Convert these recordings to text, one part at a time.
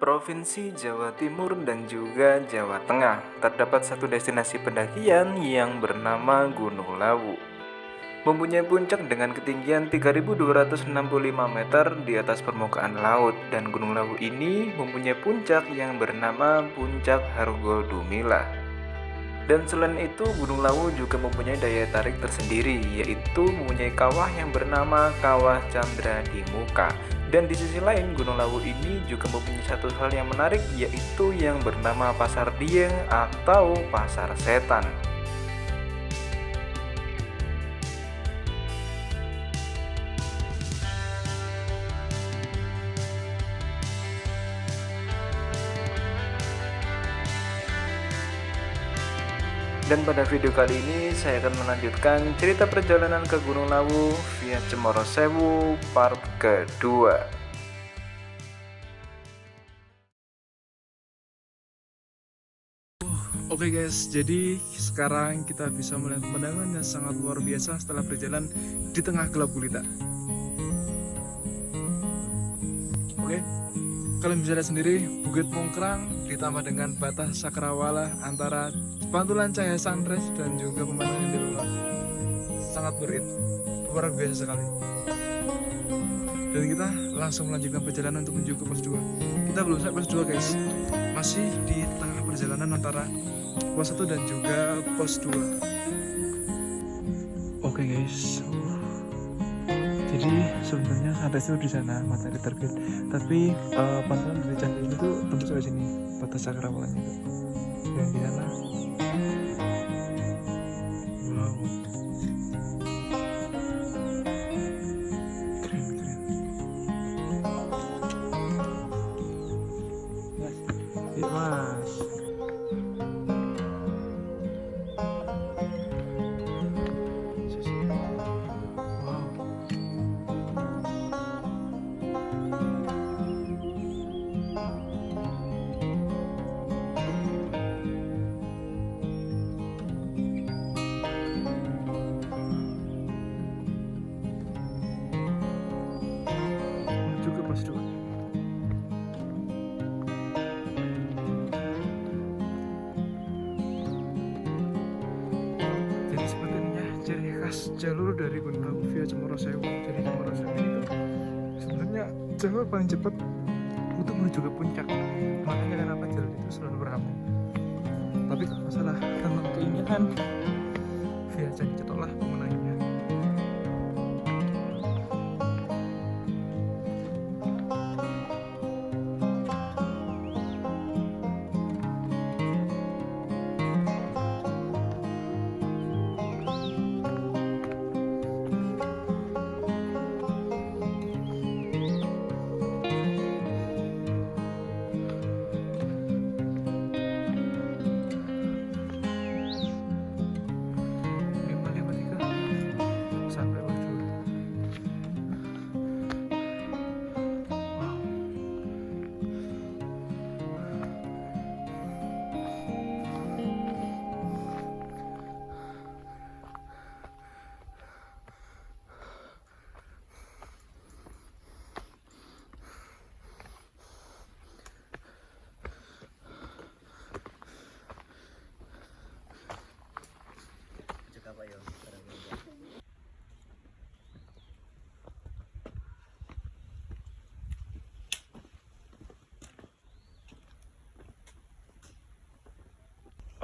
Provinsi Jawa Timur dan juga Jawa Tengah, terdapat satu destinasi pendakian yang bernama Gunung Lawu. Mempunyai puncak dengan ketinggian 3.265 meter di atas permukaan laut, dan Gunung Lawu ini mempunyai puncak yang bernama Puncak Hargodumila. Dan selain itu, Gunung Lawu juga mempunyai daya tarik tersendiri, yaitu mempunyai kawah yang bernama Kawah Candra di Muka. Dan di sisi lain, Gunung Lawu ini juga mempunyai satu hal yang menarik, yaitu yang bernama Pasar Dieng atau Pasar Setan. Dan pada video kali ini saya akan melanjutkan cerita perjalanan ke Gunung Lawu via Cemoro Sewu part kedua. Oke guys, jadi sekarang kita bisa melihat pemandangan yang sangat luar biasa setelah berjalan di tengah gelap gulita. Oke, kalian bisa lihat sendiri Bukit Mungkrang ditambah dengan batas cakrawala antara pantulan cahaya sunrise dan juga pemandangan di luar. Sangat luar biasa sekali. Dan kita langsung melanjutkan perjalanan untuk menuju ke pos 2. Kita belum sampai pos 2 guys, masih di tengah perjalanan antara pos 1 dan juga pos 2. Oke guys, jadi sebenarnya sunrise itu di sana, matahari terbit, tapi pantauan dari candi ini tuh tembus ke sini, batas cakrawalanya itu. Dan di sana, wow, keren. Iya mas. Juga pos 2. Jadi sepertinya ciri khas jalur dari Gunung Lawu via Cemoro Sewu. Jadi Cemoro Sewu itu sebenarnya jalur paling cepat untuk menuju ke puncak. Makanya kenapa jalur itu selalu beramai. Tapi kalau masalah tentang keinginan via Candi Cetok lah pemenangnya. Sampai pos 2. Wow.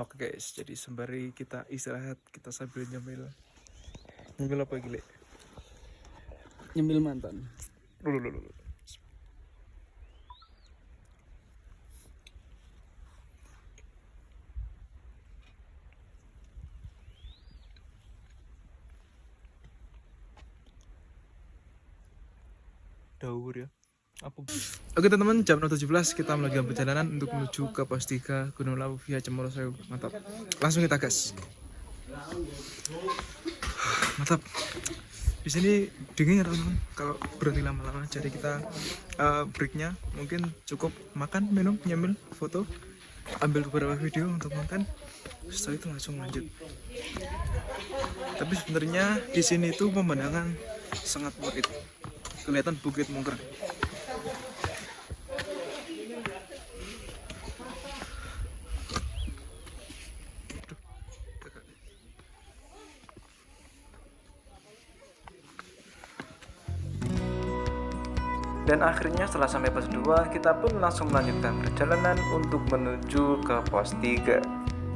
Oke guys, jadi sembari kita istirahat, kita sambil nyemil apa gile? Nyemil mantan. Lulu. Daur ya. Apa? Oke teman-teman, jam 17 kita melanjutkan perjalanan untuk menuju ke pos 3 Gunung Lawu via Cemoro Sewu. Mantap. Langsung kita gas. Mantap. Di sini dingin ya teman-teman. Kalau berhenti lama-lama, jadi kita breaknya mungkin cukup makan, minum, nyemil, foto, ambil beberapa video untuk konten. Setelah itu langsung lanjut. Tapi sebenarnya di sini tuh pemandangan sangat worth it. Kelihatan Bukit Mungkrang. Dan akhirnya setelah sampai pos 2, kita pun langsung melanjutkan perjalanan untuk menuju ke pos 3.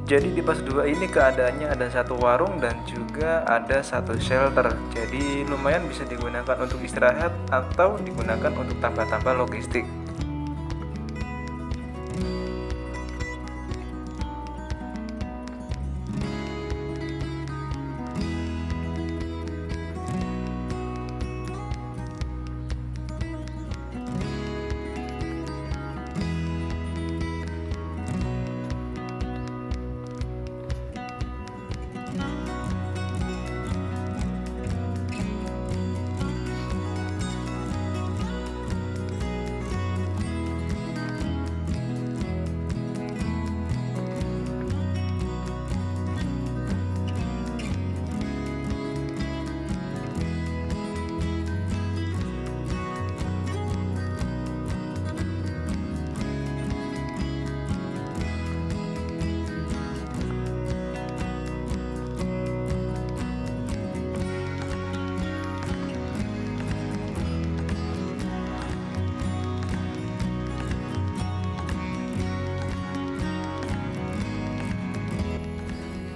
Jadi di pos 2 ini keadaannya ada satu warung dan juga ada satu shelter. Jadi lumayan bisa digunakan untuk istirahat atau digunakan untuk tambah-tambah logistik.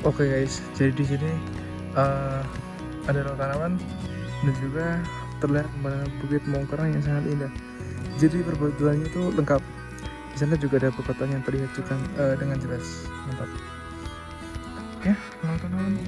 Oke guys, jadi di sini ada rawa tanaman dan juga terlihat pemandangan Bukit Mongkrang yang sangat indah. Jadi perbuatannya itu lengkap. Di sana juga ada perkotaan yang terlihat juga dengan jelas. Mantap. Ya, teman-teman.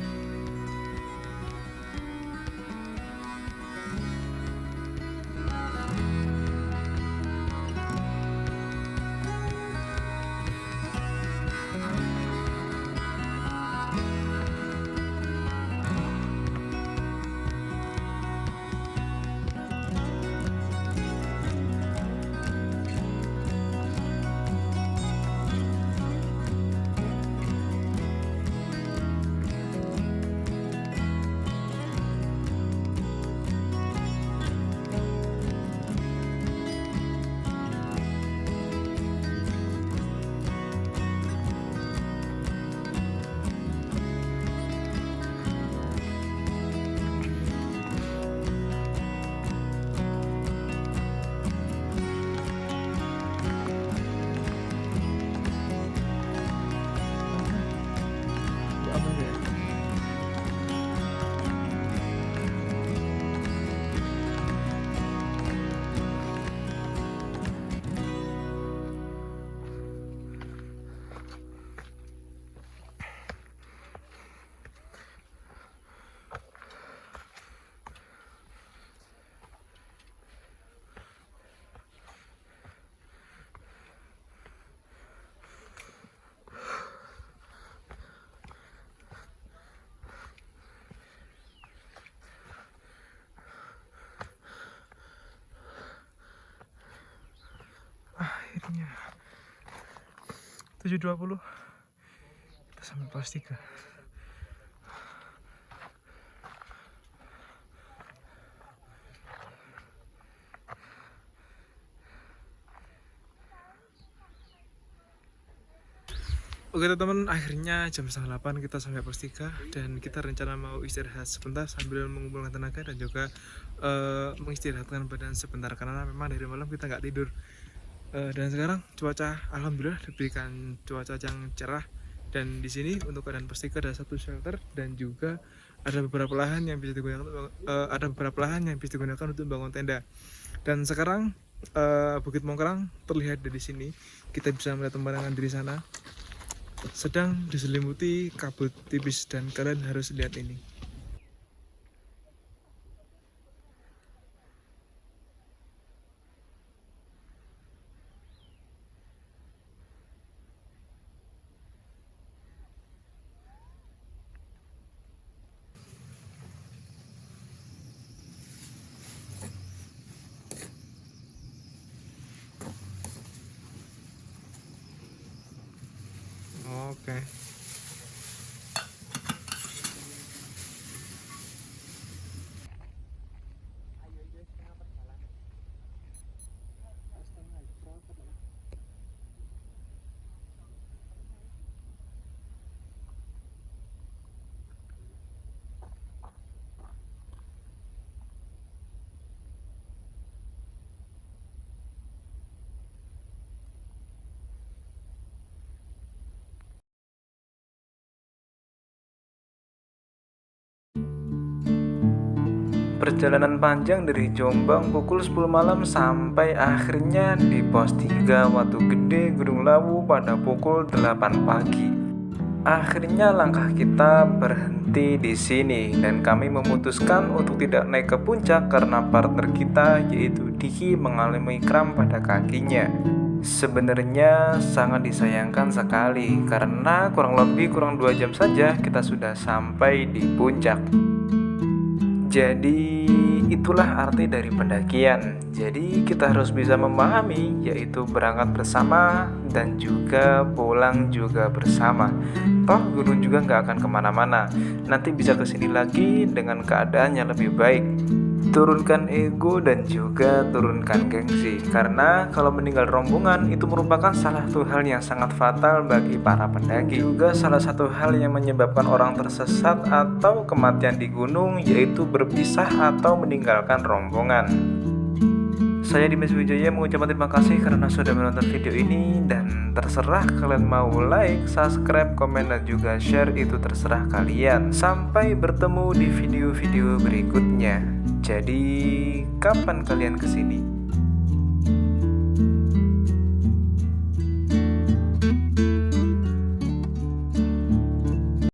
Akhirnya 7.20 kita sampai pos 3. Oke teman-teman, akhirnya jam 7:30 kita sampai pos 3 dan kita rencana mau istirahat sebentar sambil mengumpulkan tenaga dan juga mengistirahatkan badan sebentar karena memang dari malam kita nggak tidur. Dan sekarang cuaca alhamdulillah diberikan cuaca yang cerah, dan di sini untuk keadaan pos 3 ada satu shelter dan juga ada beberapa lahan yang bisa digunakan untuk membangun tenda. Dan sekarang Bukit Mongkrang terlihat dari sini, kita bisa melihat pemandangan dari sana sedang diselimuti kabut tipis dan kalian harus lihat ini. Oke. Perjalanan panjang dari Jombang pukul 10 malam sampai akhirnya di pos 3 Watu Gede Gunung Lawu pada pukul 8 pagi. Akhirnya langkah kita berhenti di sini dan kami memutuskan untuk tidak naik ke puncak karena partner kita yaitu Diki mengalami kram pada kakinya. Sebenarnya sangat disayangkan sekali karena kurang 2 jam saja kita sudah sampai di puncak. Jadi itulah arti dari pendakian. Jadi kita harus bisa memahami yaitu berangkat bersama dan juga pulang juga bersama. Toh gunung juga nggak akan kemana-mana. Nanti bisa kesini lagi dengan keadaan yang lebih baik. Turunkan ego dan juga turunkan gengsi. Karena kalau meninggal rombongan itu merupakan salah satu hal yang sangat fatal bagi para pendaki. Juga salah satu hal yang menyebabkan orang tersesat atau kematian di gunung yaitu berpisah atau meninggalkan rombongan. Saya Dimas Wijaya mengucapkan terima kasih karena sudah menonton video ini dan terserah kalian mau like, subscribe, komen, dan juga share, itu terserah kalian. Sampai bertemu di video-video berikutnya. Jadi, kapan kalian kesini?